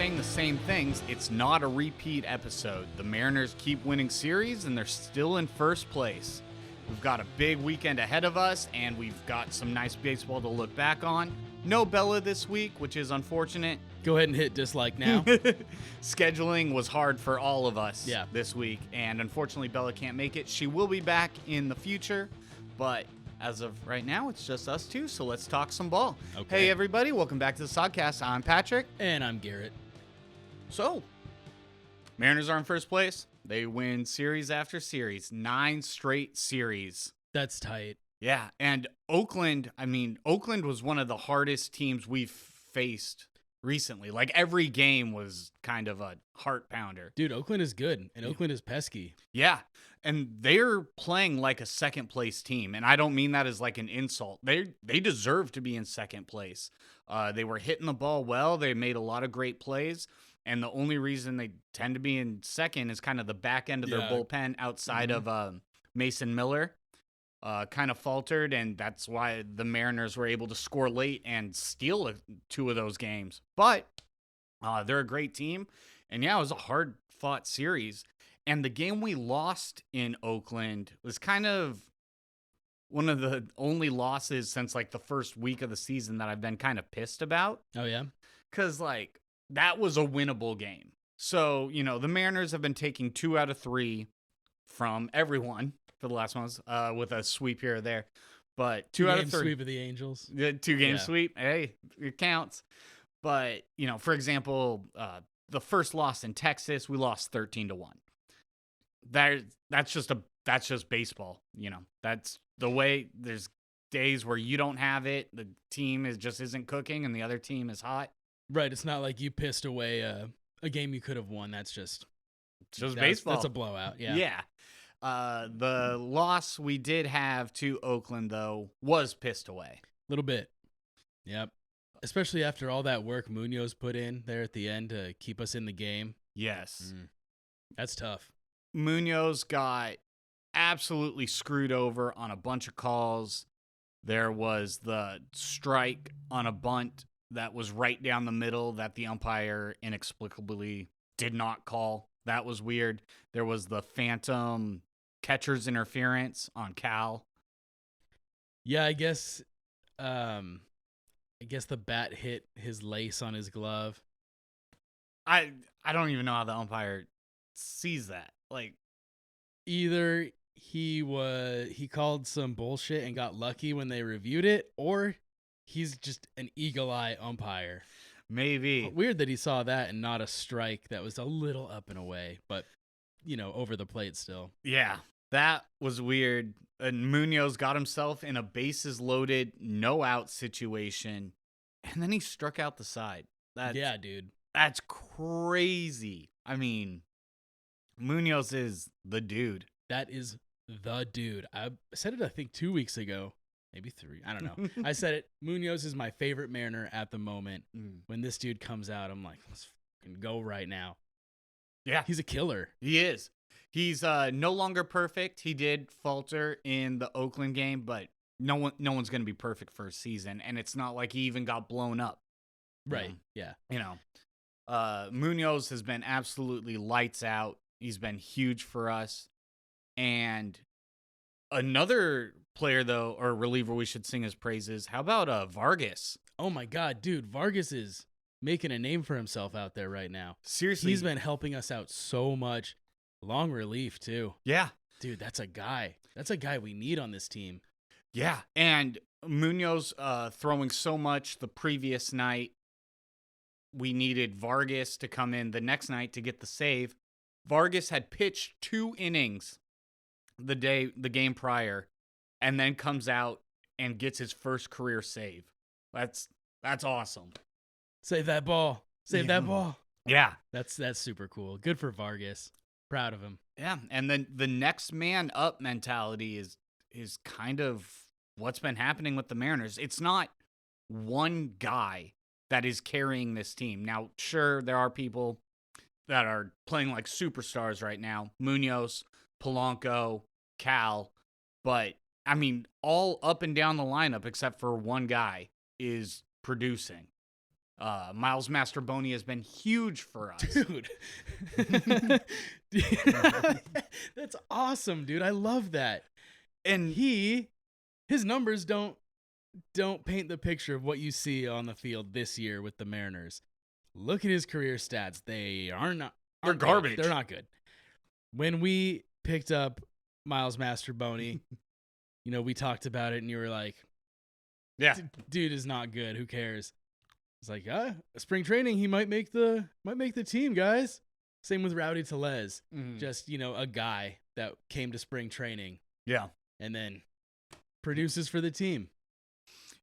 saying the same things, it's not a repeat episode. The Mariners keep winning series, and they're still in first place. We've got a big weekend ahead of us, and we've got some nice baseball to look back on. No Bella this week, which is unfortunate. Go ahead and hit dislike now. Scheduling was hard for all of us this week, and unfortunately Bella can't make it. She will be back in the future, but as of right now, it's just us two, so let's talk some ball. Okay. Hey, everybody. Welcome back to the Sogcast. I'm Patrick. And I'm Garrett. So, Mariners are in first place. They win series after series, 9 straight series. That's tight. Yeah, and Oakland was one of the hardest teams we've faced recently. Like, every game was kind of a heart pounder. Dude, Oakland is good, and Oakland is pesky. Yeah, and they're playing like a second place team, and I don't mean that as like an insult. They deserve to be in second place. They were hitting the ball well. They made a lot of great plays, and the only reason they tend to be in second is kind of the back end of their bullpen outside of Mason Miller. Kind of faltered, and that's why the Mariners were able to score late and steal 2 of those games. But they're a great team, and yeah, it was a hard-fought series. And the game we lost in Oakland was kind of one of the only losses since like the first week of the season that I've been kind of pissed about. Oh, yeah? Because like that was a winnable game. So, the Mariners have been taking 2 out of 3 from everyone for the last ones with a sweep here or there. But 2 out of 3. Sweep of the Angels. The 2-game sweep. Hey, it counts. But, for example, the first loss in Texas, we lost 13-1. That's just baseball. That's the way. There's days where you don't have it. The team just isn't cooking, and the other team is hot. Right. It's not like you pissed away a game you could have won. That's just baseball. That's a blowout. Yeah. Yeah. The loss we did have to Oakland, though, was pissed away. A little bit. Yep. Especially after all that work Munoz put in there at the end to keep us in the game. Yes. That's tough. Munoz got absolutely screwed over on a bunch of calls. There was the strike on a bunt that was right down the middle that the umpire inexplicably did not call. That was weird. There was the phantom catcher's interference on Cal. Yeah, I guess the bat hit his lace on his glove. I don't even know how the umpire sees that. Like, either he called some bullshit and got lucky when they reviewed it, or he's just an eagle eye umpire. Maybe. Weird that he saw that and not a strike that was a little up and away, but over the plate still. Yeah, that was weird. And Munoz got himself in a bases loaded, no out situation, and then he struck out the side. Yeah, dude. That's crazy. I mean, Munoz is the dude. That is the dude. I said it, I think, 2 weeks ago. Maybe 3. I don't know. I said it. Munoz is my favorite Mariner at the moment. When this dude comes out, I'm like, let's fucking go right now. Yeah. He's a killer. He is. He's no longer perfect. He did falter in the Oakland game, but no one's going to be perfect for a season, and it's not like he even got blown up. Right. Yeah. Munoz has been absolutely lights out. He's been huge for us. And another player, though, or reliever we should sing his praises. How about Vargas? Oh, my God, dude. Vargas is making a name for himself out there right now. Seriously. He's been helping us out so much. Long relief, too. Yeah. Dude, that's a guy. That's a guy we need on this team. Yeah. And Munoz throwing so much the previous night. We needed Vargas to come in the next night to get the save. Vargas had pitched 2 innings the game prior, and then comes out and gets his first career save. That's awesome. Save that ball. Save that ball. Yeah. That's super cool. Good for Vargas. Proud of him. Yeah. And then the next man up mentality is kind of what's been happening with the Mariners. It's not one guy that is carrying this team. Now, sure, there are people that are playing like superstars right now. Munoz, Polanco, Cal. But, I mean, all up and down the lineup except for one guy is producing. Miles Mastroboni has been huge for us. Dude. That's awesome, dude. I love that. And his numbers don't paint the picture of what you see on the field this year with the Mariners. Look at his career stats. They're garbage. They're not good. When we picked up Miles Mastroboni, we talked about it and you were like, yeah, dude is not good. Who cares? It's like, spring training, he might make the team, guys. Same with Rowdy Tellez. Just, a guy that came to spring training. Yeah. And then produces for the team.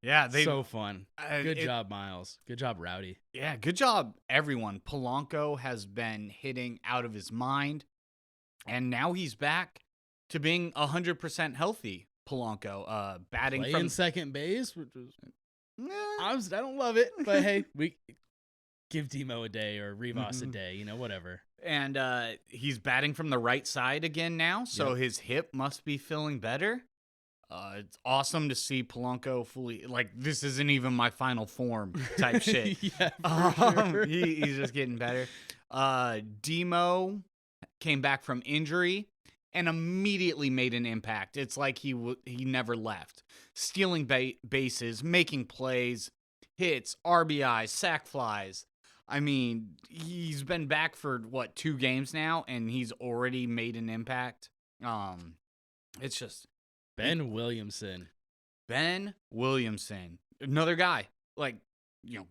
Yeah, so fun. Good job, Miles. Good job, Rowdy. Yeah, good job, everyone. Polanco has been hitting out of his mind, and now he's back to being 100% healthy. Polanco, batting Play from in second base, which was I don't love it, but hey, we give Demo a day or Rivas a day, whatever. And he's batting from the right side again now, so his hip must be feeling better. It's awesome to see Polanco fully, like, this isn't even my final form type shit. Yeah, for sure. He's just getting better. Demo came back from injury and immediately made an impact. It's like he never left. Stealing bases, making plays, hits, RBIs, sac flies. I mean, he's been back for, 2 games now, and he's already made an impact. It's just... Ben Williamson, another guy,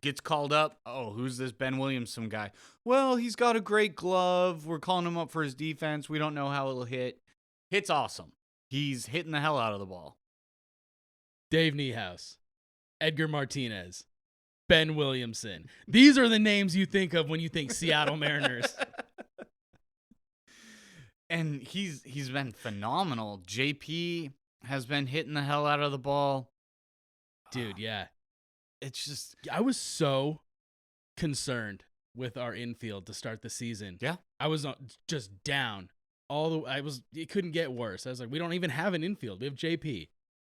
gets called up. Oh, who's this Ben Williamson guy? Well, he's got a great glove. We're calling him up for his defense. We don't know how it'll hit. Hit's awesome. He's hitting the hell out of the ball. Dave Niehaus, Edgar Martinez, Ben Williamson. These are the names you think of when you think Seattle Mariners. And he's been phenomenal. JP has been hitting the hell out of the ball. Dude, yeah. It's just... I was so concerned with our infield to start the season. Yeah. I was just down. It couldn't get worse. I was like, we don't even have an infield. We have JP.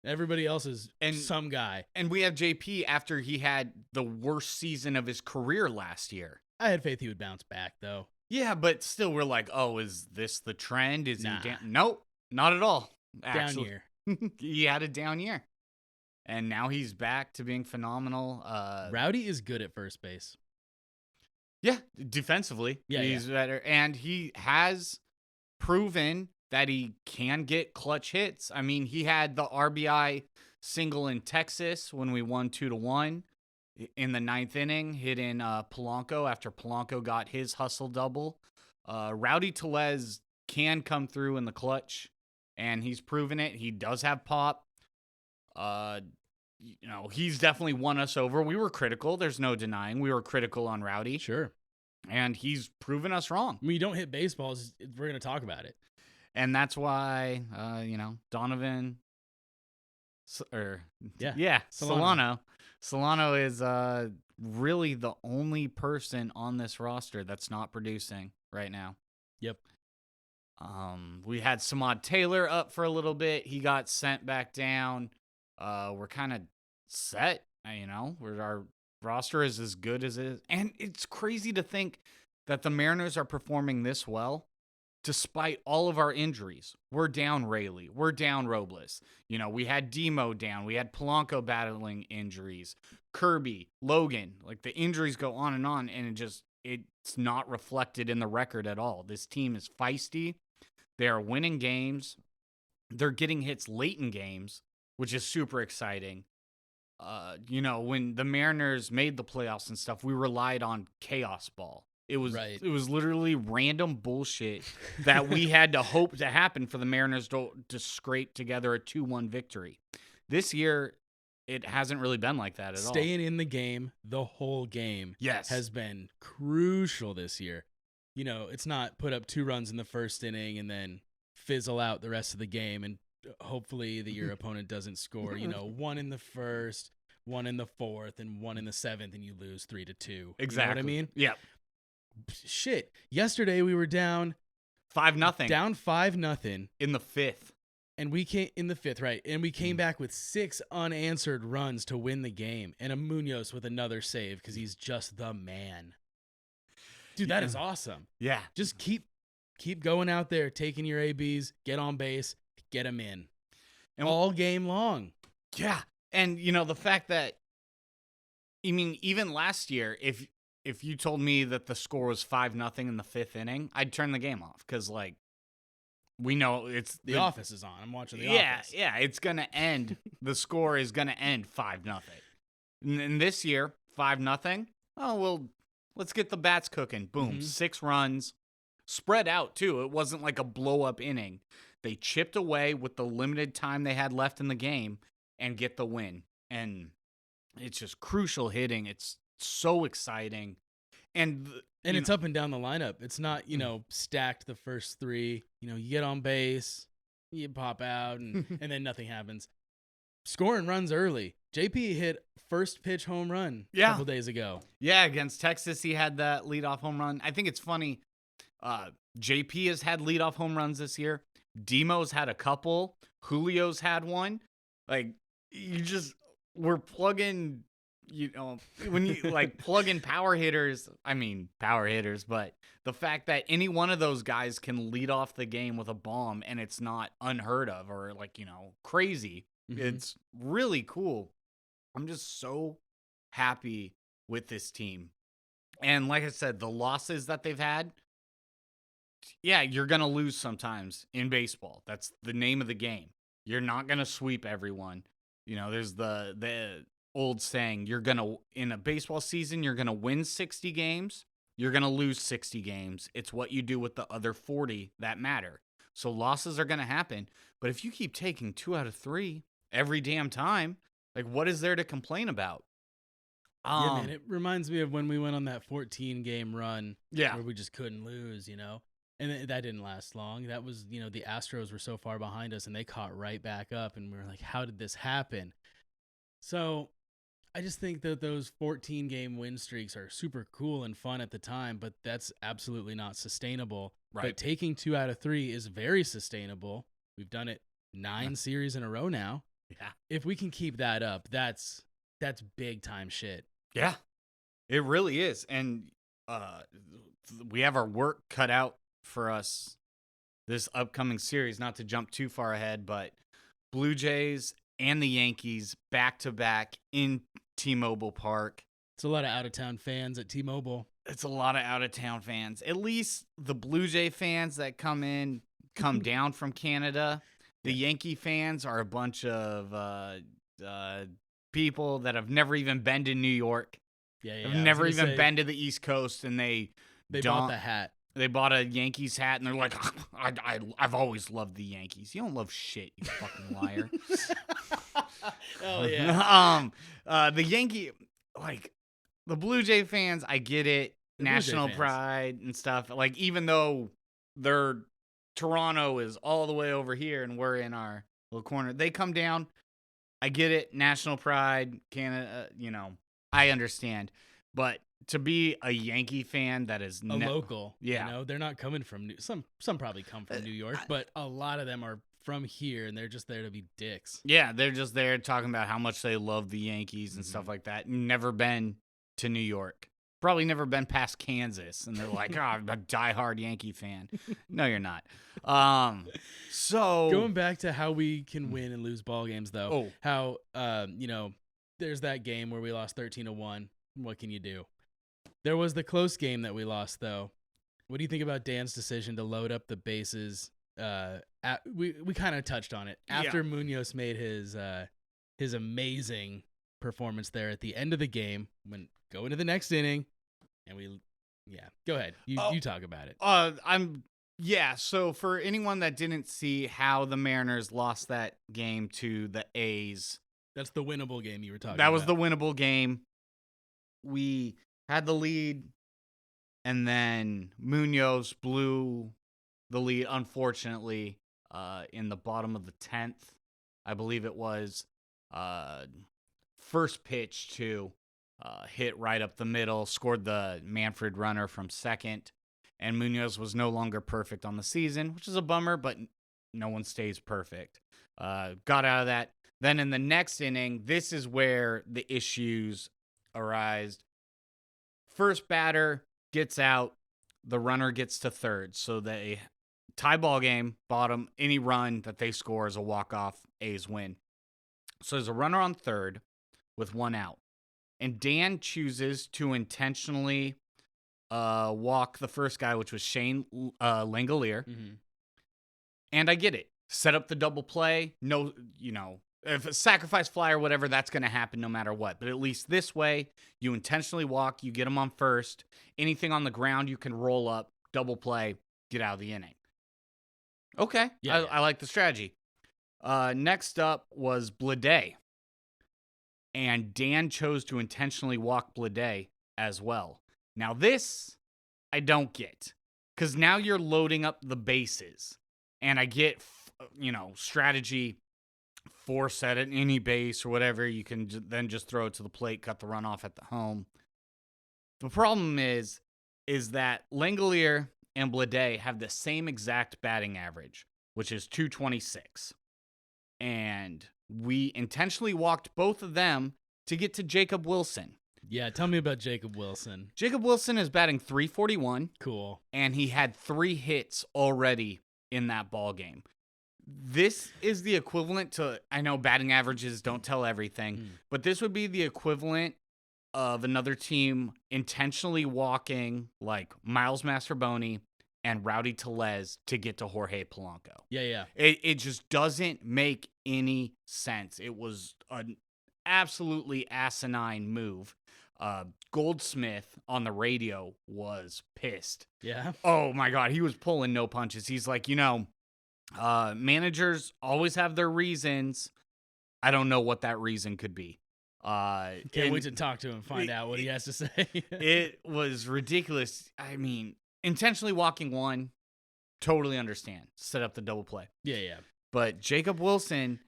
Everybody else is some guy. And we have JP after he had the worst season of his career last year. I had faith he would bounce back, though. Yeah, but still, we're like, oh, is this the trend? Is he down? Nope, not at all. Actually. Down year. He had a down year. And now he's back to being phenomenal. Rowdy is good at first base. Yeah, defensively. Yeah, he's better. And he has proven that he can get clutch hits. I mean, he had the RBI single in Texas when we won 2-1 in the 9th inning, hitting Polanco after Polanco got his hustle double. Rowdy Tellez can come through in the clutch, and he's proven it. He does have pop. He's definitely won us over. We were critical. There's no denying. We were critical on Rowdy. Sure. And he's proven us wrong. When you don't hit baseballs, we're going to talk about it. And that's why, Donovan, Solano. Solano is really the only person on this roster that's not producing right now. Yep. We had Samad Taylor up for a little bit. He got sent back down. We're kind of set, our roster is as good as it is. And it's crazy to think that the Mariners are performing this well despite all of our injuries. We're down Rayleigh. We're down Robles. We had Demo down. We had Polanco battling injuries. Kirby, Logan. Like, the injuries go on, and it's not reflected in the record at all. This team is feisty. They are winning games. They're getting hits late in games, which is super exciting. When the Mariners made the playoffs and stuff, we relied on chaos ball. It was literally random bullshit that we had to hope to happen for the Mariners to scrape together a 2-1 victory. This year, it hasn't really been like that at all. Staying in the game the whole game has been crucial this year. It's not put up 2 runs in the first inning and then fizzle out the rest of the game and hopefully your opponent doesn't score. 1 in the first, 1 in the fourth, and 1 in the 7th, and you lose 3-2. Exactly. You know what I mean? Yeah. Shit. Yesterday we were down 5-0. Down 5-0 in the 5th. And we came in the 5th, right? And we came back with 6 unanswered runs to win the game, and a Munoz with another save because he's just the man. Dude, that is awesome. Yeah. Just keep going out there, taking your ABs, get on base, get them in. And all game long. Yeah. And, the fact that, even last year, if you told me that the score was 5-0 in the 5th inning, I'd turn the game off because, we know it's The Office is on. I'm watching The Office. Yeah, it's going to end. The score is going to end 5-0. And this year, 5-0. Oh, well, let's get the bats cooking. Boom, 6 runs. Spread out, too. It wasn't like a blow-up inning. They chipped away with the limited time they had left in the game and get the win. And it's just crucial hitting. It's so exciting. And it's up and down the lineup. It's not, stacked the first 3. You get on base, you pop out, and then nothing happens. Scoring runs early. JP hit first pitch home run a couple days ago. Yeah, against Texas, he had that leadoff home run. I think it's funny. JP has had leadoff home runs this year. Demo's had a couple. Julio's had one. We're plugging, when you plug in power hitters, but the fact that any one of those guys can lead off the game with a bomb and it's not unheard of or crazy. It's really cool. I'm just so happy with this team. And like I said, the losses that they've had, yeah, you're going to lose sometimes in baseball. That's the name of the game. You're not going to sweep everyone. There's the old saying, in a baseball season, you're going to win 60 games. You're going to lose 60 games. It's what you do with the other 40 that matter. So losses are going to happen. But if you keep taking 2 out of 3 every damn time, what is there to complain about? Yeah, man, it reminds me of when we went on that 14-game run where we just couldn't lose, And that didn't last long. That was, the Astros were so far behind us, and they caught right back up, and we were like, how did this happen? So I just think that those 14-game win streaks are super cool and fun at the time, but that's absolutely not sustainable. Right. But taking 2 out of 3 is very sustainable. We've done it 9 series in a row now. Yeah. If we can keep that up, that's big time shit. Yeah, it really is. And we have our work cut out for us this upcoming series, not to jump too far ahead, but Blue Jays and the Yankees back-to-back in T-Mobile Park. It's a lot of out-of-town fans at T-Mobile. It's a lot of out-of-town fans. At least the Blue Jay fans that come down from Canada. The Yankee fans are a bunch of people that have never even been to New York. Yeah. Have never even been to the East Coast, and they bought the hat. They bought a Yankees hat, and they're like, I've always loved the Yankees. You don't love shit, you fucking liar. Hell yeah. The Yankee, the Blue Jay fans, I get it. National pride and stuff. Even though Toronto is all the way over here and we're in our little corner, they come down. I get it. National pride, Canada, I understand. But to be a Yankee fan that is local, they're not coming from some probably come from New York, but a lot of them are from here, and they're just there to be dicks. Yeah, they're just there talking about how much they love the Yankees and stuff like that. Never been to New York. Probably never been past Kansas, and they're like, "Oh, I'm a diehard Yankee fan." No, you're not. So going back to how we can win and lose ball games, though, how there's that game where we lost 13-1. What can you do? There was the close game that we lost, though. What do you think about Dan's decision to load up the bases? We kind of touched on it after Munoz made his amazing performance there at the end of the game. When go into the next inning, and go ahead. You talk about it. So for anyone that didn't see how the Mariners lost that game to the A's, that's the winnable game you were talking about. That was the winnable game. We had the lead, and then Munoz blew the lead, unfortunately, in the bottom of the 10th, I believe it was. First pitch to hit right up the middle, scored the Manfred runner from second, and Munoz was no longer perfect on the season, which is a bummer, but no one stays perfect. Got out of that. Then in the next inning, this is where the issues arise. First batter gets out, the runner gets to third. So they tie ball game, bottom, any run that they score is a walk-off, A's win. So there's a runner on third with one out. And Dan chooses to intentionally walk the first guy, which was Shane Langolier. Mm-hmm. And I get it. Set up the double play. No, if a sacrifice fly or whatever, that's going to happen no matter what. But at least this way, you intentionally walk, you get him on first. Anything on the ground, you can roll up, double play, get out of the inning. Okay, Yeah. I like the strategy. Next up was Blade. And Dan chose to intentionally walk Blade as well. Now this, I don't get. Because now you're loading up the bases. And I get, strategy, force at any base or whatever. You can then just throw it to the plate, cut the runoff at the home. The problem is that Langolier and Blade have the same exact batting average, which is 226. And we intentionally walked both of them to get to Jacob Wilson. Yeah, tell me about Jacob Wilson. Jacob Wilson is batting .341. Cool. And he had 3 hits already in that ball game. This is the equivalent to, I know batting averages don't tell everything, but this would be the equivalent of another team intentionally walking like Miles Mastrobuoni and Rowdy Tellez to get to Jorge Polanco. Yeah. It just doesn't make any sense. It was an absolutely asinine move. Goldsmith on the radio was pissed. Yeah. Oh my God, he was pulling no punches. He's like, managers always have their reasons. I don't know what that reason could be. Can't wait to talk to him and find out what he has to say. It was ridiculous. I mean, intentionally walking one, totally understand. Set up the double play. Yeah. But Jacob Wilson,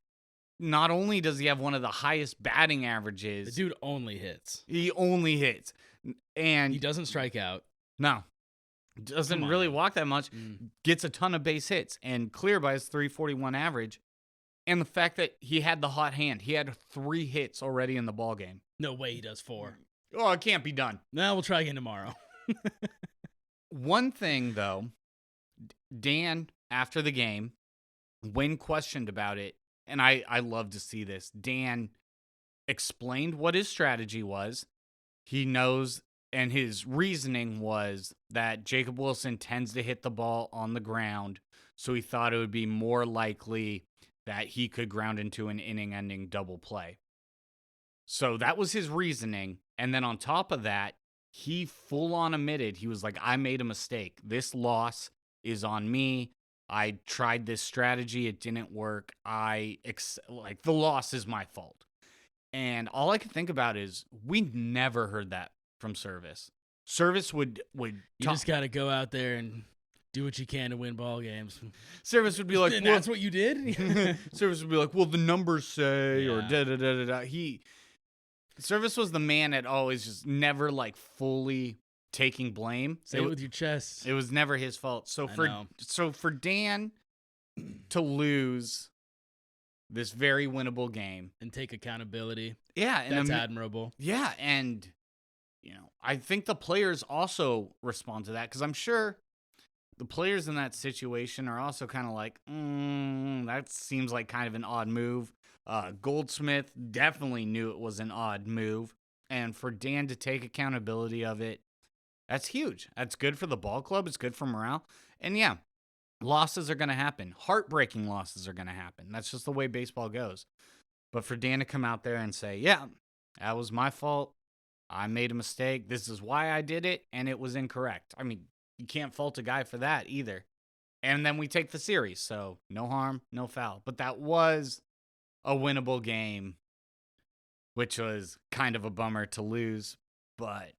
not only does he have one of the highest batting averages, The dude only hits. he only hits. And He doesn't strike out. no, doesn't on, really man. walk that much, gets a ton of base hits, and clear by his 341 average. And the fact that he had the hot hand, he had 3 hits already in the ball game. No way he does 4. Oh, it can't be done. Now we'll try again tomorrow. One thing, though, Dan, after the game, when questioned about it, and I love to see this, Dan explained what his strategy was. He knows, and his reasoning was that Jacob Wilson tends to hit the ball on the ground, so he thought it would be more likely that he could ground into an inning-ending double play. So that was his reasoning, and then on top of that, he full-on admitted, he was like, I made a mistake. This loss is on me. I tried this strategy. It didn't work. The loss is my fault. And all I could think about is we never heard that from Service. Service would You just got to go out there and do what you can to win ball games. Service would be like, And well, that's what you did? Service would be like, well, the numbers say, or Yeah. da-da-da-da-da. Service was the man that always just never like fully taking blame. Say it with your chest. It was never his fault. So I know. for Dan to lose this very winnable game, And take accountability. yeah, and That's admirable. yeah, and I think the players also respond to that because I'm sure the players in that situation are also kind of like, that seems like kind of an odd move. Goldsmith definitely knew it was an odd move, and for Dan to take accountability of it, that's huge. That's good for the ball club. It's good for morale. And yeah, losses are going to happen. Heartbreaking losses are going to happen. That's just the way baseball goes. But for Dan to come out there and say, yeah, that was my fault. I made a mistake. This is why I did it, and it was incorrect. I mean, you can't fault a guy for that either. And then we take the series, so no harm, no foul. But that was a winnable game, which was kind of a bummer to lose. But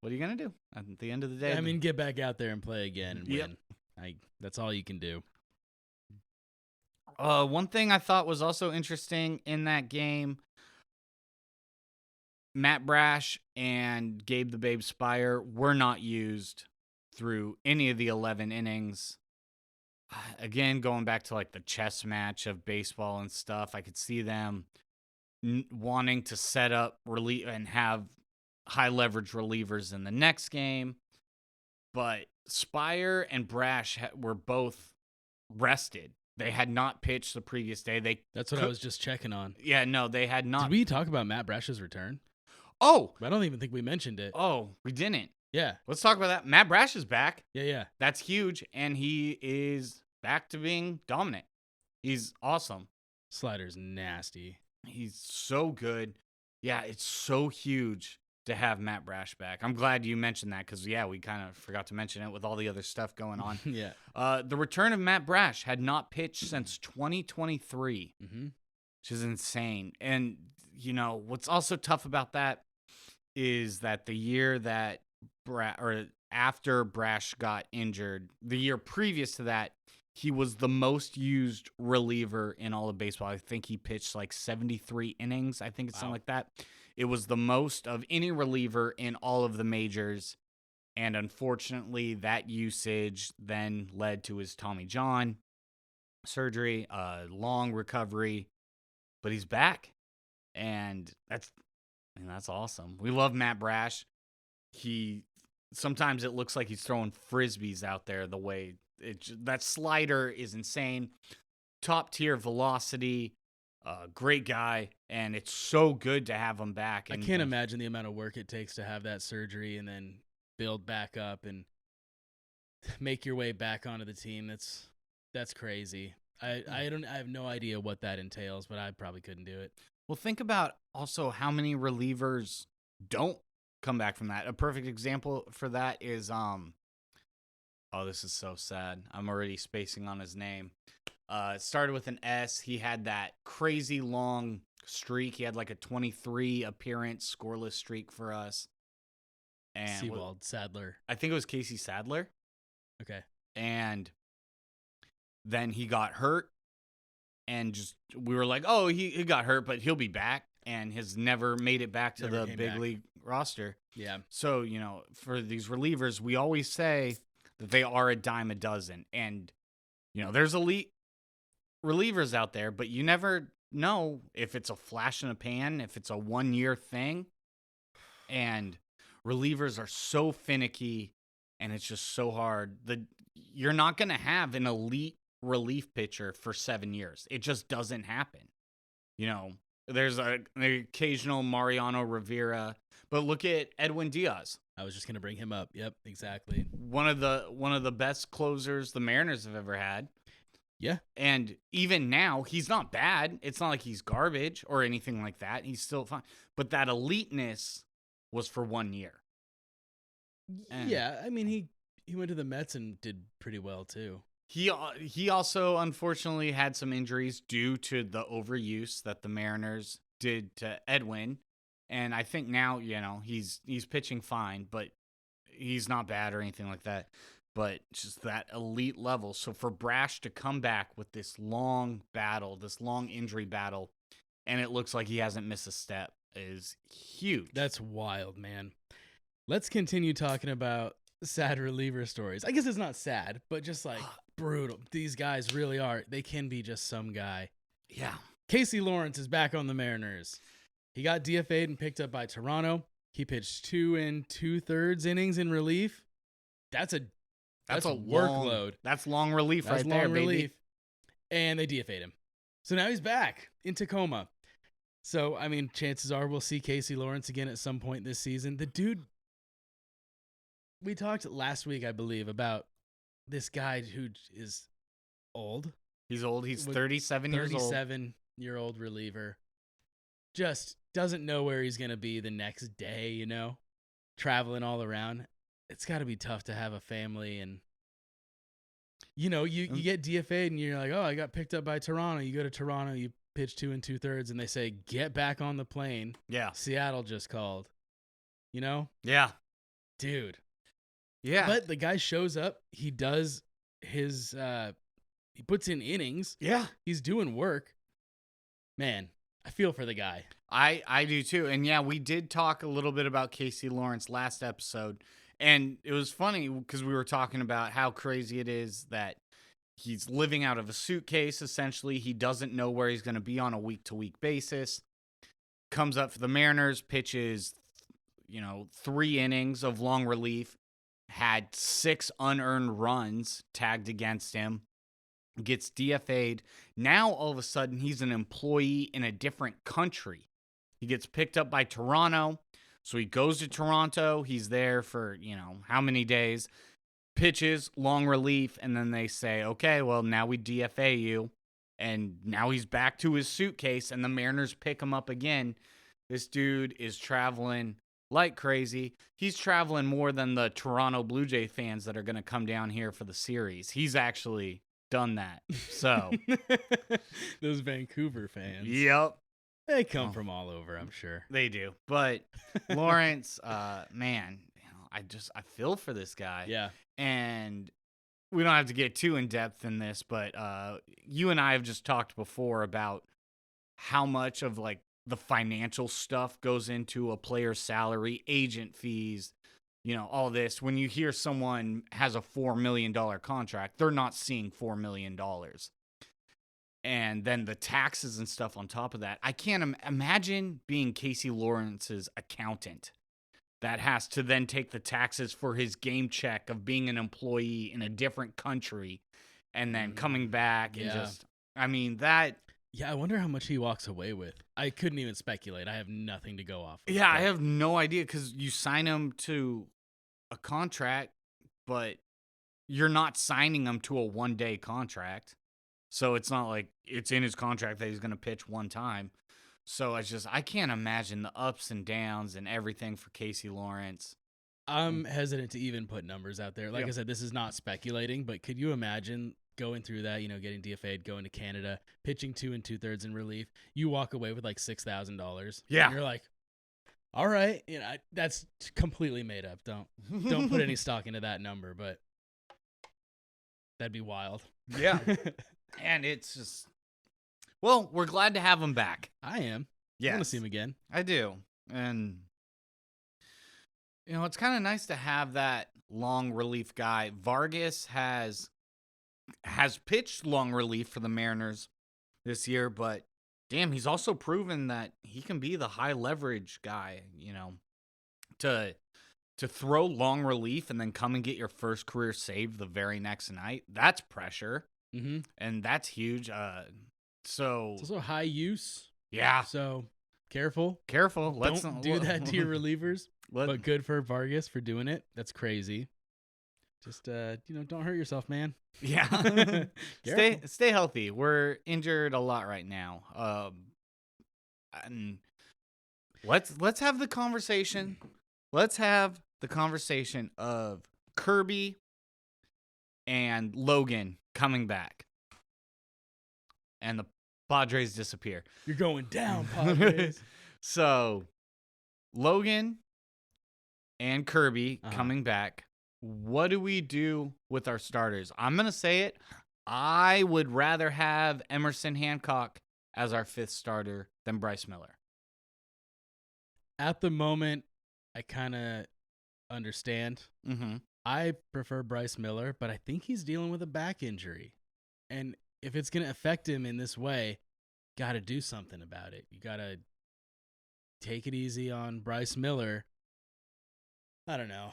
what are you going to do at the end of the day? I mean, get back out there and play again and Yep. win. That's all you can do. One thing I thought was also interesting in that game, Matt Brash and Gabe the Babe Spire were not used through any of the 11 innings. again, going back to like the chess match of baseball and stuff, I could see them wanting to set up relief and have high leverage relievers in the next game. But Spire and Brash were both rested. They had not pitched the previous day. That's what I was just checking on. Yeah, no, they had not. Did we talk about Matt Brash's return? Oh, I don't even think we mentioned it. oh, we didn't. Yeah. Let's talk about that. Matt Brash is back. Yeah. That's huge, and he is back to being dominant. He's awesome. Slider's nasty. He's so good. Yeah, it's so huge to have Matt Brash back. I'm glad you mentioned that because, yeah, we kind of forgot to mention it with all the other stuff going on. Yeah. The return of Matt Brash had not pitched since 2023, which is insane. And, you know, what's also tough about that is that the year that after Brash got injured, the year previous to that, he was the most used reliever in all of baseball. I think he pitched like 73 innings. I think it's something like that. It was the most of any reliever in all of the majors. And unfortunately, that usage then led to his Tommy John surgery, long recovery. But he's back. And that's awesome. We love Matt Brash. Sometimes it looks like he's throwing frisbees out there the way that slider is insane. Top tier velocity, great guy, and it's so good to have him back. I can't imagine the amount of work it takes to have that surgery and then build back up and make your way back onto the team. That's crazy. I have no idea what that entails, but I probably couldn't do it. Well, think about also how many relievers don't come back from that. A perfect example for that is oh, this is so sad. I'm already spacing on his name. It started with an S. He had that crazy long streak. He had like a 23 appearance scoreless streak for us. And Seawald, Sadler. I think it was Casey Sadler. Okay. And then he got hurt. And we were like, oh, he got hurt, but he'll be back. And has never made it back to the big league roster. Yeah. So, you know, for these relievers, we always say that they are a dime a dozen. And, you know, there's elite relievers out there, but you never know if it's a flash in a pan, if it's a 1 year thing. And relievers are so finicky, and it's just so hard. You're not going to have an elite relief pitcher for 7 years. It just doesn't happen. You know, there's an occasional Mariano Rivera, but look at Edwin Diaz. I was just going to bring him up. Yep, exactly. One of the best closers the Mariners have ever had. Yeah. And even now, he's not bad. It's not like he's garbage or anything like that. He's still fine. But that eliteness was for 1 year. Yeah, I mean, he went to the Mets and did pretty well too. He also unfortunately had some injuries due to the overuse that the Mariners did to Edwin. And I think now, you know, he's pitching fine, but he's not bad or anything like that. But just that elite level. So for Brash to come back with this long battle, this long injury battle, and it looks like he hasn't missed a step is huge. That's wild, man. Let's continue talking about sad reliever stories. I guess it's not sad, but just like brutal. These guys really are. They can be just some guy. Yeah. Casey Lawrence is back on the Mariners. He got DFA'd and picked up by Toronto. He pitched 2 2/3 innings in relief. That's a workload. That's long relief That's right long there, relief. baby. And they DFA'd him. So now he's back in Tacoma. So, I mean, chances are we'll see Casey Lawrence again at some point this season. The dude, we talked last week, I believe, about this guy who is old. He's old. He's 37 years old. 37-year-old reliever. Just doesn't know where he's going to be the next day, you know, traveling all around. It's got to be tough to have a family and, you know, you get DFA'd and you're like, oh, I got picked up by Toronto. You go to Toronto, you pitch 2 2/3 and they say, get back on the plane. Yeah. Seattle just called, you know? Yeah. Dude. Yeah. But the guy shows up. He does his, he puts in innings. Yeah. He's doing work. Man, I feel for the guy. I do too. And yeah, we did talk a little bit about Casey Lawrence last episode. And it was funny because we were talking about how crazy it is that He's living out of a suitcase, essentially. He doesn't know where he's going to be on a week-to-week basis. Comes up for the Mariners, pitches, 3 innings of long relief, had 6 unearned runs tagged against him, gets DFA'd. Now, all of a sudden, he's an employee in a different country. He gets picked up by Toronto, so he goes to Toronto. He's there for, how many days? Pitches, long relief, and then they say, okay, well, now we DFA you. And now he's back to his suitcase, and the Mariners pick him up again. This dude is traveling like crazy. He's traveling more than the Toronto Blue Jay fans that are going to come down here for the series. He's actually done that. So those Vancouver fans. Yep. They come from all over, I'm sure. They do. But Lawrence, man, I feel for this guy. Yeah. And we don't have to get too in depth in this, but you and I have just talked before about how much of like the financial stuff goes into a player's salary, agent fees, all this. When you hear someone has a $4 million contract, they're not seeing $4 million. And then the taxes and stuff on top of that. I can't imagine being Casey Lawrence's accountant that has to then take the taxes for his game check of being an employee in a different country and then coming back and that. Yeah, I wonder how much he walks away with. I couldn't even speculate. I have nothing to go off of. Yeah, I have no idea because you sign him to a contract, but you're not signing him to a one-day contract. So it's not like it's in his contract that he's going to pitch one time. So I can't imagine the ups and downs and everything for Casey Lawrence. I'm hesitant to even put numbers out there. Like I said, this is not speculating, but could you imagine going through that, getting DFA'd, going to Canada, pitching 2 2/3 in relief? You walk away with like $6,000. Yeah. And you're like, all right, that's completely made up. Don't put any stock into that number, but that'd be wild. Yeah. And it's just, well, we're glad to have him back. I am. Yes. I want to see him again. I do. And, it's kind of nice to have that long relief guy. Vargas has pitched long relief for the Mariners this year, but damn, he's also proven that he can be the high leverage guy, to throw long relief and then come and get your first career save the very next night. That's pressure. Mm-hmm. And that's huge. So it's also high use. Yeah. So careful. Don't do that to your relievers. But good for Vargas for doing it. That's crazy. Just don't hurt yourself, man. Yeah. Stay healthy. We're injured a lot right now. And let's have the conversation. Let's have the conversation of Kirby and Logan coming back. And the Padres disappear. You're going down, Padres. So, Logan and Kirby coming back. What do we do with our starters? I'm going to say it. I would rather have Emerson Hancock as our 5th starter than Bryce Miller. At the moment, I kind of understand. Mm-hmm. I prefer Bryce Miller, but I think he's dealing with a back injury. And if it's going to affect him in this way, got to do something about it. You got to take it easy on Bryce Miller. I don't know.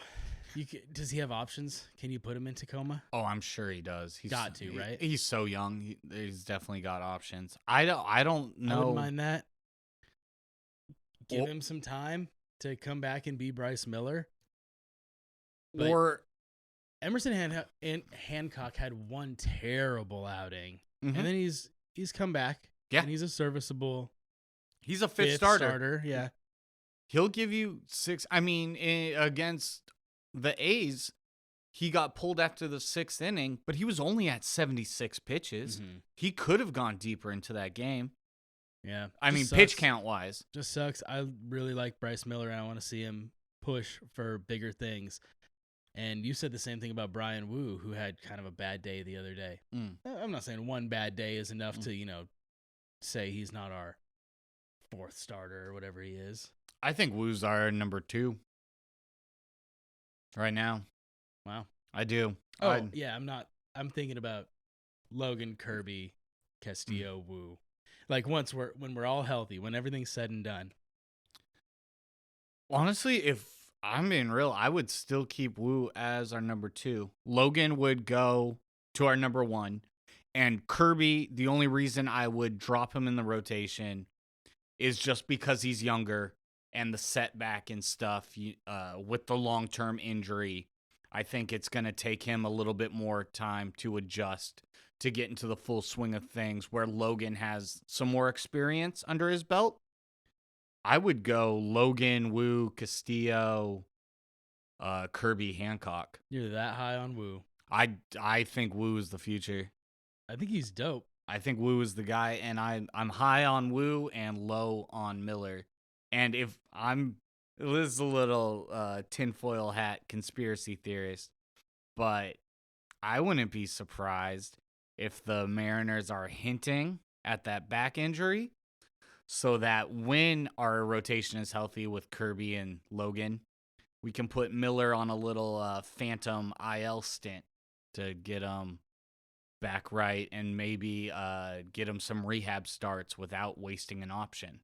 Does he have options? Can you put him in Tacoma? Oh, I'm sure he does. He's got to, right? He's so young. He's definitely got options. I don't know. I wouldn't mind that. Give him some time to come back and be Bryce Miller. But or Emerson Hancock had one terrible outing, mm-hmm. and then he's come back. Yeah, and he's a serviceable. He's a fifth starter. Yeah, he'll give you 6. I mean, against the A's, he got pulled after the 6th inning, but he was only at 76 pitches. Mm-hmm. He could have gone deeper into that game. Yeah, I mean, pitch count wise, just sucks. I really like Bryce Miller, and I want to see him push for bigger things. And you said the same thing about Brian Wu, who had kind of a bad day the other day. I'm not saying one bad day is enough to, say he's not our 4th starter or whatever he is. I think Wu's our number 2 right now. Wow. I do. Oh, yeah, I'm thinking about Logan, Kirby, Castillo, Woo. Like when we're all healthy, when everything's said and done. Honestly, if I'm being real, I would still keep Woo as our number 2. Logan would go to our number 1. And Kirby, the only reason I would drop him in the rotation is just because he's younger and the setback and stuff with the long-term injury. I think it's going to take him a little bit more time to adjust to get into the full swing of things, where Logan has some more experience under his belt. I would go Logan, Woo, Castillo, Kirby, Hancock. You're that high on Woo. I think Woo is the future. I think he's dope. I think Woo is the guy, and I'm high on Woo and low on Miller. And if this is a little tinfoil hat conspiracy theorist, but I wouldn't be surprised if the Mariners are hinting at that back injury, so that when our rotation is healthy with Kirby and Logan, we can put Miller on a little phantom IL stint to get him back right and maybe get him some rehab starts without wasting an option.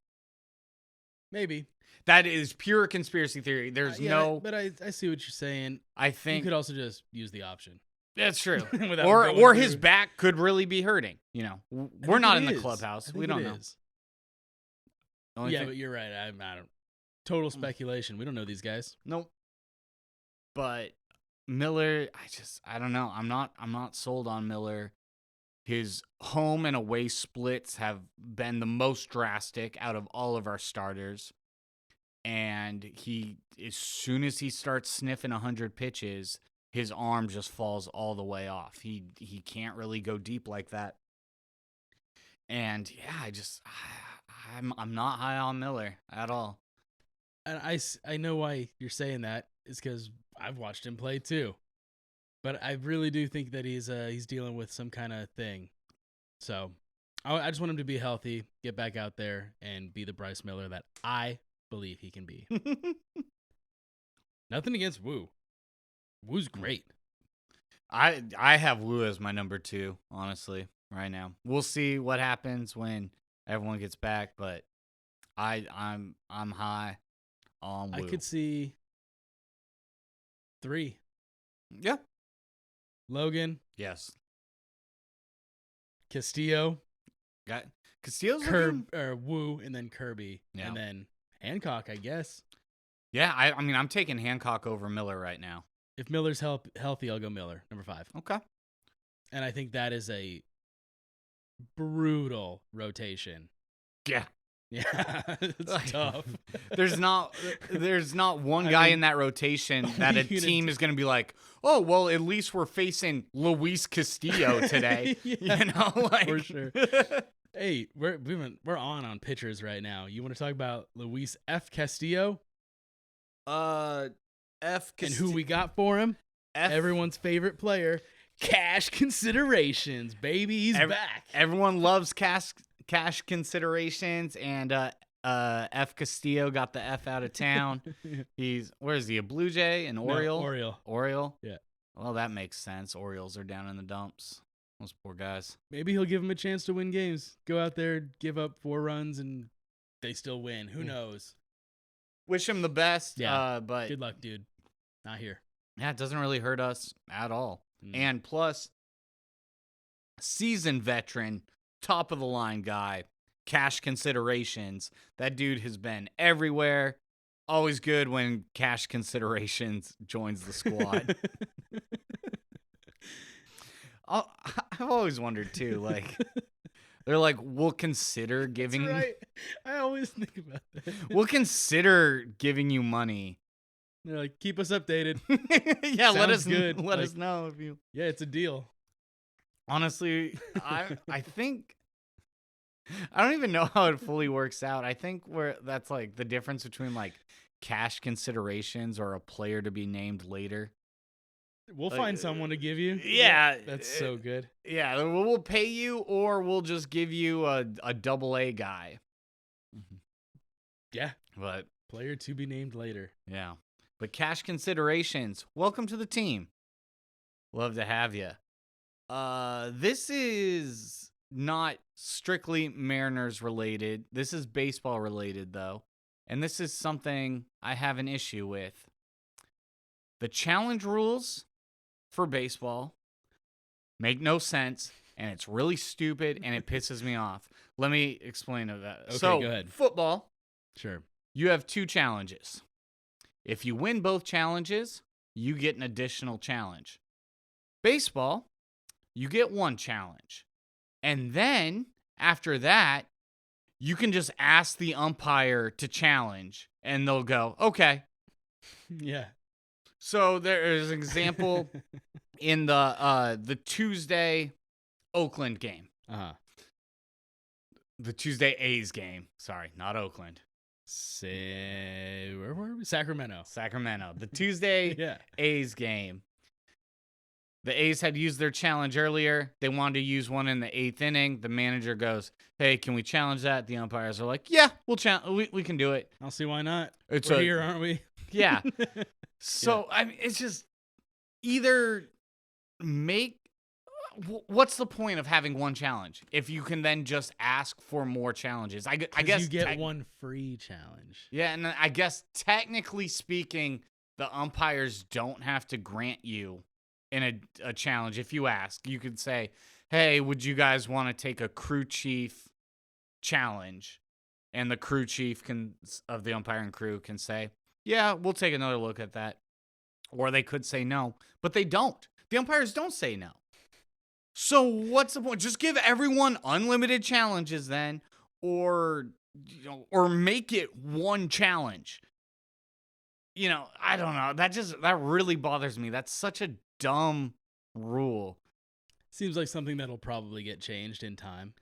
Maybe. That is pure conspiracy theory. There's But I see what you're saying. I think you could also just use the option. That's true. or his back could really be hurting. We're not in the clubhouse. We don't know. But you're right. I don't. Total speculation. We don't know these guys. Nope. But Miller, I don't know. I'm not sold on Miller. His home and away splits have been the most drastic out of all of our starters. And as soon as he starts sniffing 100 pitches, his arm just falls all the way off. He can't really go deep like that. And yeah, I'm not high on Miller at all. And I know why you're saying that. It's because I've watched him play too. But I really do think that he's dealing with some kind of thing. So I just want him to be healthy, get back out there, and be the Bryce Miller that I believe he can be. Nothing against Woo. Woo's great. I have Woo as my number 2, honestly, right now. We'll see what happens when everyone gets back, but I'm high on Woo. I could see 3. Yeah. Logan. Yes. Castillo. Got Castillo's Woo, and then Kirby, and then Hancock, I guess. Yeah, I mean, I'm taking Hancock over Miller right now. If Miller's healthy, I'll go Miller, number 5. Okay. And I think that is a brutal rotation. Yeah. Yeah, it's tough. There's not one guy in that rotation that a team is going to be like, oh, well, at least we're facing Luis Castillo today. For sure. Hey, we're on pitchers right now. You want to talk about Luis F. Castillo? F. And who we got for him? Everyone's favorite player, cash considerations, baby. He's back. Everyone loves cash considerations, and F. Castillo got the F out of town. Where is he? A Blue Jay? An Oriole? No, Oriole? Yeah. Well, that makes sense. Orioles are down in the dumps. Those poor guys. Maybe he'll give him a chance to win games. Go out there, give up 4 runs, and they still win. Who knows? Wish him the best. Yeah. But good luck, dude. Not here. Yeah, it doesn't really hurt us at all. And plus, seasoned veteran, top of the line guy, cash considerations. That dude has been everywhere. Always good when cash considerations joins the squad. I've always wondered too, like they're like, we'll consider giving. That's right. I always think about that. We'll consider giving you money. They're like, keep us updated. Yeah, let us know if you. Yeah, it's a deal. Honestly, I think I don't even know how it fully works out. I think that's like the difference between like cash considerations or a player to be named later. We'll find someone to give you. Yeah. That's so good. Yeah, we'll pay you, or we'll just give you a AA guy. Yeah. But player to be named later. Yeah. But cash considerations, welcome to the team. Love to have you. This is not strictly Mariners related. This is baseball related, though. And this is something I have an issue with. The challenge rules for baseball make no sense, and it's really stupid, and it pisses me off. Let me explain that. Okay, So, go ahead. football, Sure. you have 2 challenges. If you win both challenges, you get an additional challenge. Baseball, you get 1 challenge. And then, after that, you can just ask the umpire to challenge, and they'll go, okay. Yeah. So there is an example in the Tuesday Oakland game. Uh-huh. The Tuesday A's game. Sorry, not Oakland. Where were we? Sacramento. The Tuesday Yeah. A's game. The A's had used their challenge earlier. They wanted to use one in the 8th inning. The manager goes, "Hey, can we challenge that?" The umpires are like, "Yeah, we can do it." I'll see why not. It's We're here, aren't we? Yeah. So, I mean, it's just either what's the point of having 1 challenge if you can then just ask for more challenges? I guess you get 1 free challenge. Yeah, and I guess technically speaking, the umpires don't have to grant you in a challenge. If you ask, you could say, "Hey, would you guys want to take a crew chief challenge?" And the crew chief of the umpiring crew can say, "Yeah, we'll take another look at that." Or they could say no, but they don't. The umpires don't say no. So what's the point? Just give everyone unlimited challenges then, or make it 1 challenge. I don't know. That really bothers me. That's such a dumb rule. Seems like something that'll probably get changed in time.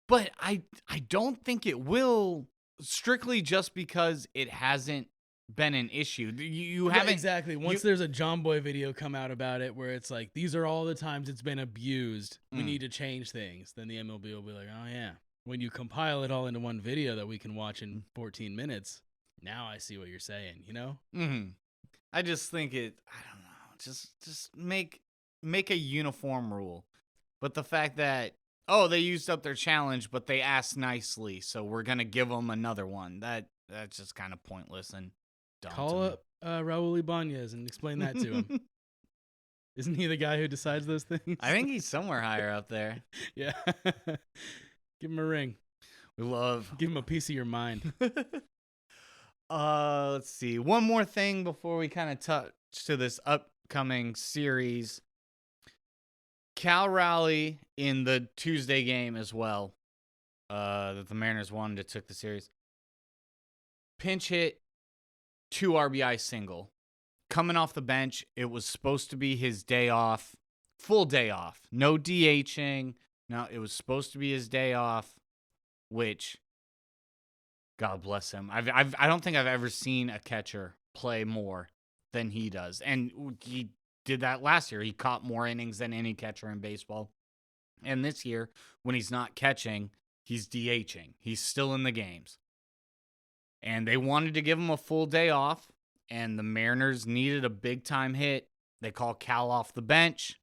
But I don't think it will, strictly just because it hasn't been an issue. You haven't exactly. Once there's a John Boy video come out about it where it's like, these are all the times it's been abused. We need to change things. Then the MLB will be like, oh yeah. When you compile it all into 1 video that we can watch in 14 minutes, now I see what you're saying, you know? Mm-hmm. I just think I don't know. Just make a uniform rule. But the fact that, they used up their challenge, but they asked nicely, so we're going to give them another one. That's just kind of pointless and dumb. Call up Raul Ibanez and explain that to him. Isn't he the guy who decides those things? I think he's somewhere higher up there. Yeah. Give him a ring. Give him a piece of your mind. Let's see. One more thing before we kind of touch to this upcoming series. Cal Raleigh in the Tuesday game as well, that the Mariners won to took the series. Pinch hit, 2 RBI single. Coming off the bench, it was supposed to be his day off, full day off. No DHing. No, it was supposed to be his day off, which, God bless him. I don't think I've ever seen a catcher play more than he does. And he did that last year. He caught more innings than any catcher in baseball. And this year, when he's not catching, he's DHing. He's still in the games. And they wanted to give him a full day off, and the Mariners needed a big-time hit. They call Cal off the bench,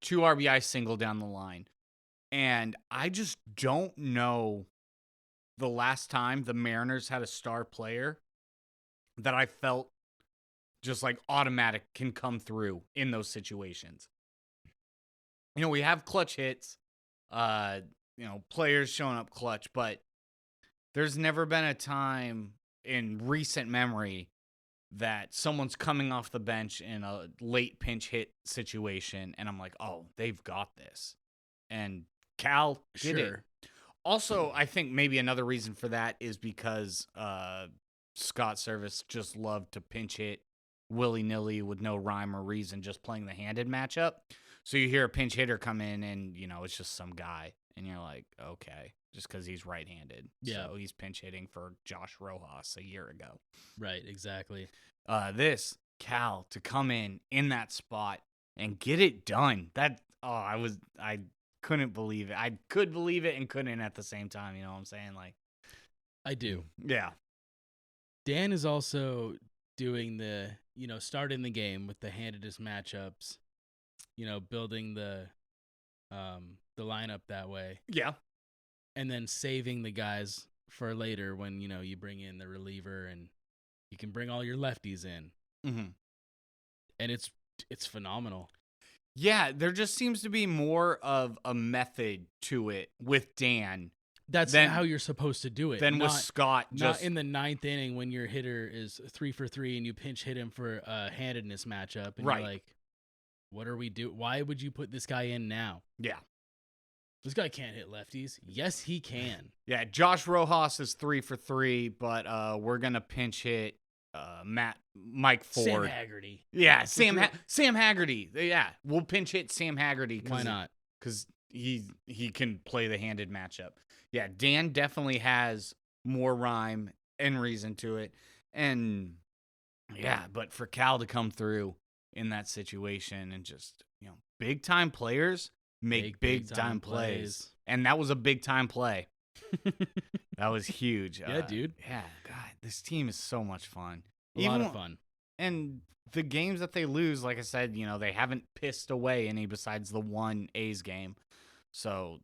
2 RBI single down the line. And I just don't know the last time the Mariners had a star player that I felt just like automatic can come through in those situations. We have clutch hits, players showing up clutch, but there's never been a time in recent memory that someone's coming off the bench in a late pinch hit situation, and I'm like, oh, they've got this. And Cal did it. Also, I think maybe another reason for that is because Scott Service just loved to pinch hit willy-nilly with no rhyme or reason, just playing the handed matchup. So you hear a pinch hitter come in and, it's just some guy. And you're like, okay, just because he's right-handed. Yeah. So he's pinch hitting for Josh Rojas a year ago. Right, exactly. This, Cal, to come in that spot and get it done. I couldn't believe it. I could believe it and couldn't at the same time. You know what I'm saying? Like, I do. Yeah. Dan is also doing the, starting the game with the handedest matchups, building the the lineup that way. Yeah. And then saving the guys for later when, you bring in the reliever and you can bring all your lefties in. Mm-hmm. And it's phenomenal. Yeah, there just seems to be more of a method to it with Dan. That's how you're supposed to do it. Then with Scott, not in the 9th inning when your hitter is 3 for 3 and you pinch hit him for a handedness matchup, and you're like, "What are we doing? Why would you put this guy in now?" Yeah, this guy can't hit lefties. Yes, he can. Yeah, Josh Rojas is 3 for 3, but we're gonna pinch hit Mike Ford. Sam Haggerty. Yeah, Sam Haggerty. Yeah, we'll pinch hit Sam Haggerty. Why not? Because he can play the handed matchup. Yeah, Dan definitely has more rhyme and reason to it. And yeah, but for Cal to come through in that situation and just, big time players make big time plays. And that was a big time play. That was huge. Yeah, dude. Yeah, God, this team is so much fun. A lot of fun. And the games that they lose, like I said, they haven't pissed away any besides the one A's game. So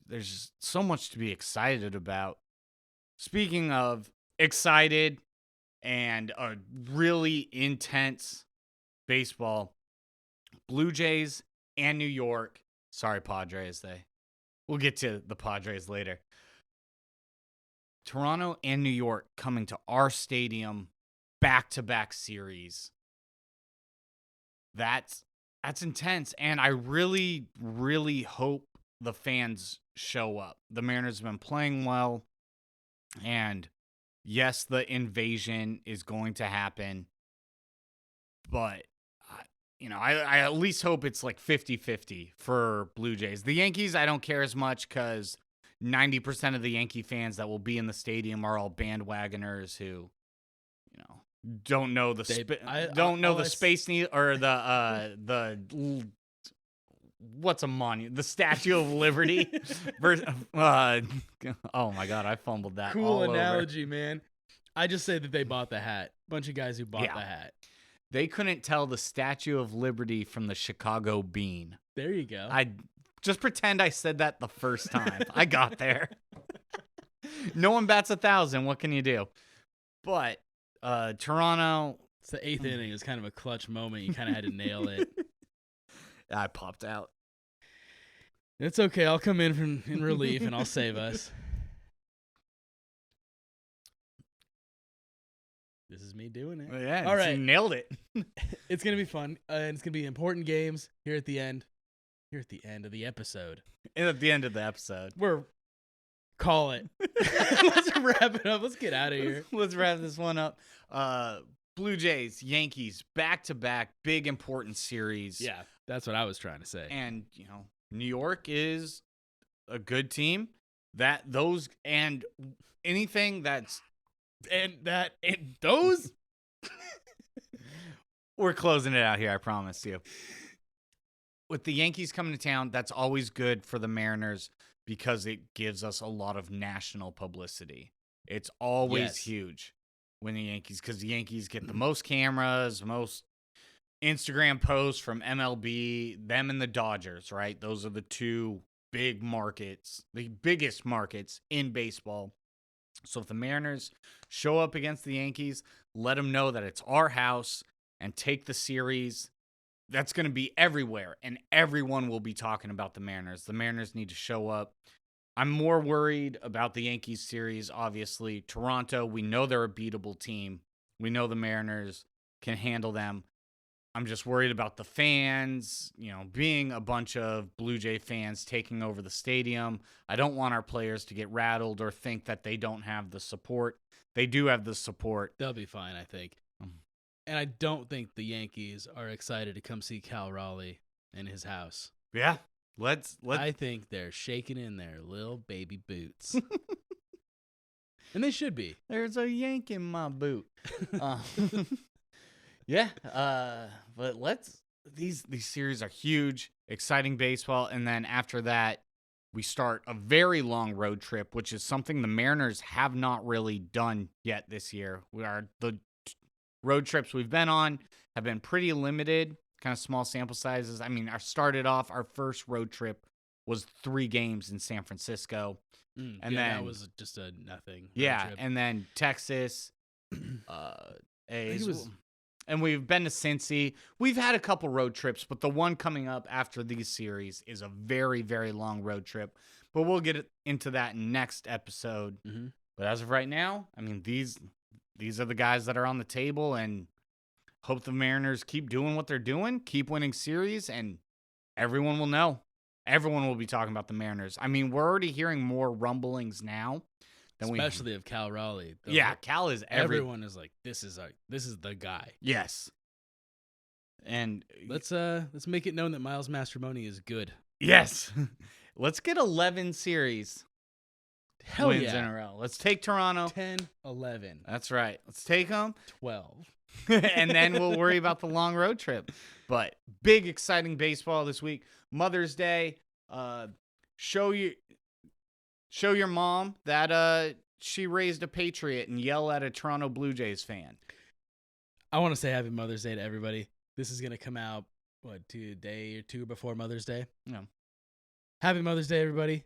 there's just so much to be excited about. Speaking of excited and a really intense baseball, Blue Jays and New York. Sorry, Padres. We'll get to the Padres later. Toronto and New York coming to our stadium, back-to-back series. That's intense, and I really, really hope the fans show up. The Mariners have been playing well, and yes, the invasion is going to happen, but I at least hope it's like 50-50 for Blue Jays. The Yankees, I don't care as much because 90% of the Yankee fans that will be in the stadium are all bandwagoners who, don't know the space need or the what's a monument? The Statue of Liberty. Oh my God, I fumbled that. Cool analogy, man. I just say that they bought the hat. Bunch of guys who bought the hat. They couldn't tell the Statue of Liberty from the Chicago Bean. There you go. I just pretend I said that the first time. I got there. No one bats 1,000. What can you do? But Toronto. It's the 8th inning. It was kind of a clutch moment. You kind of had to nail it. I popped out. It's okay. I'll come in relief and I'll save us. This is me doing it. Yeah, all right. You nailed it. It's going to be fun, and it's going to be important games here at the end. Here at the end of the episode. And at the end of the episode. Call it. Let's wrap it up. Let's get out of here. Let's wrap this one up. Blue Jays, Yankees, back-to-back, big important series. Yeah, that's what I was trying to say. And, New York is a good team. Anything that's... And those... We're closing it out here, I promise you. With the Yankees coming to town, that's always good for the Mariners because it gives us a lot of national publicity. It's always huge when because the Yankees get the most cameras, most Instagram posts from MLB, them and the Dodgers, right? Those are the two big markets, the biggest markets in baseball. So if the Mariners show up against the Yankees, let them know that it's our house and take the series. That's going to be everywhere, and everyone will be talking about the Mariners. The Mariners need to show up. I'm more worried about the Yankees series, obviously. Toronto, we know they're a beatable team. We know the Mariners can handle them. I'm just worried about the fans, being a bunch of Blue Jay fans taking over the stadium. I don't want our players to get rattled or think that they don't have the support. They do have the support. They'll be fine, I think. And I don't think the Yankees are excited to come see Cal Raleigh in his house. Yeah, let's. I think they're shaking in their little baby boots, and they should be. There's a yank in my boot. Yeah, but these series are huge, exciting baseball, and then after that, we start a very long road trip, which is something the Mariners have not really done yet this year. The road trips we've been on have been pretty limited, kind of small sample sizes. I mean, our first road trip was 3 games in San Francisco. And then that was just a nothing. Yeah, trip. and then Texas, A's, and we've been to Cincy. We've had a couple road trips, but the one coming up after these series is a very, very long road trip. But we'll get into that next episode. Mm-hmm. But as of right now, I mean, these are the guys that are on the table, and hope the Mariners keep doing what they're doing, keep winning series, and everyone will know. Everyone will be talking about the Mariners. I mean, we're already hearing more rumblings now. Especially of Cal Raleigh. Yeah, Cal is everyone is like, this is the guy. Yes. And let's make it known that Miles Mastrobuoni is good. Yes. Let's get 11 series wins in a row. Let's take Toronto. 10-11. That's right. Let's take them. 12. And then we'll worry about the long road trip. But big, exciting baseball this week. Mother's Day. Show your mom that she raised a Patriot and yell at a Toronto Blue Jays fan. I want to say Happy Mother's Day to everybody. This is going to come out, a day or two before Mother's Day? No. Happy Mother's Day, everybody.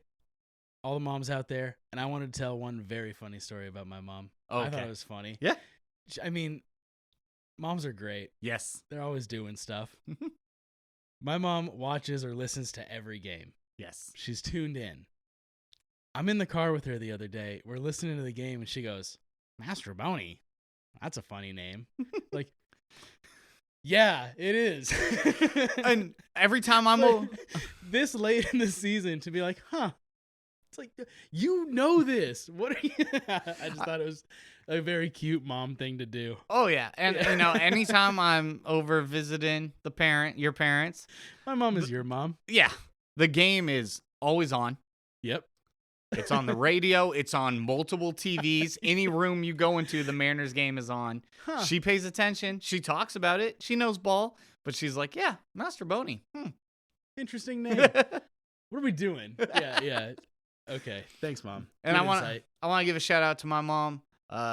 All the moms out there. And I wanted to tell one very funny story about my mom. Okay. I thought it was funny. Yeah. I mean, moms are great. Yes. They're always doing stuff. My mom watches or listens to every game. Yes. She's tuned in. I'm in the car with her the other day. We're listening to the game, and she goes, Mastrobuoni? That's a funny name. Like, yeah, it is. And every time I'm this late in the season to be like, huh. It's like, you know this. What are you? I just thought it was a very cute mom thing to do. Oh, yeah. And, anytime I'm over visiting your parents. My mom is your mom. Yeah. The game is always on. Yep. It's on the radio. It's on multiple TVs. Any room you go into, the Mariners game is on. Huh. She pays attention. She talks about it. She knows ball. But she's like, yeah, Mastrobuoni. Interesting name. What are we doing? Yeah. Okay. Thanks, Mom. And I want to give a shout out to my mom.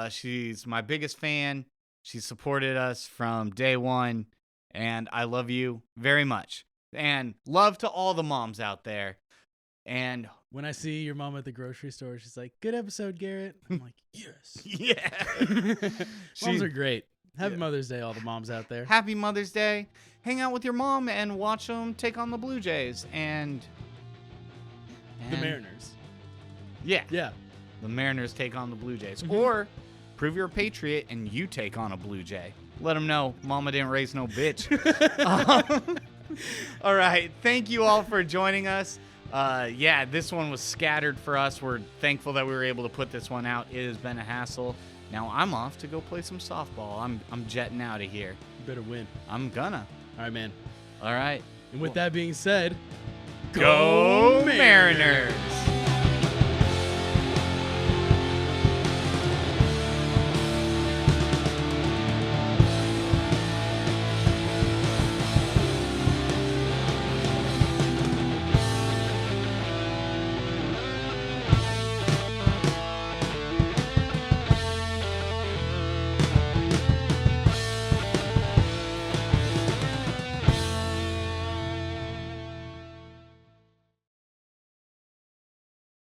She's my biggest fan. She supported us from day one. And I love you very much. And love to all the moms out there. And when I see your mom at the grocery store, she's like, good episode, Garrett. I'm like, yes. Yeah. Moms are great. Happy Mother's Day, all the moms out there. Happy Mother's Day. Hang out with your mom and watch them take on the Blue Jays. And the Mariners. Yeah. Yeah. The Mariners take on the Blue Jays. Mm-hmm. Or prove you're a Patriot and you take on a Blue Jay. Let them know Mama didn't raise no bitch. All right. Thank you all for joining us. This one was scattered for us. We're thankful that we were able to put this one out. It has been a hassle. Now I'm off to go play some softball. I'm jetting out of here. You better win. I'm gonna. All right, man. All right. And with that being said, go Mariners!